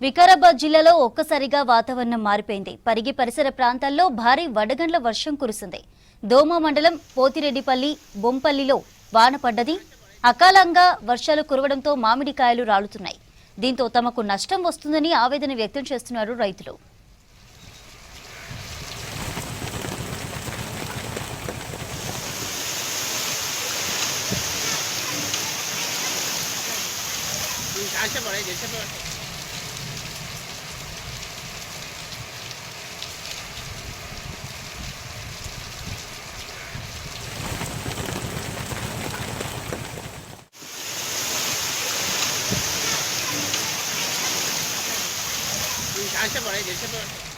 వికారాబాద్ జిల్లాలో ఒక్కసారిగా వాతావరణం మారిపోయింది. పరిగి పరిసర ప్రాంతాల్లో భారీ వడగండ్ల వర్షం కురిసింది. దోమ మండలం పోతిరెడ్డిపల్లి బొంపల్లిలో వాన పడ్డది. అకాలంగా వర్షాలు కురవడంతో మామిడికాయలు రాలుతున్నాయి. దీంతో తమకు నష్టం వస్తుందని ఆవేదన వ్యక్తం చేస్తున్నారు రైతులు. आशा पड़े जैसे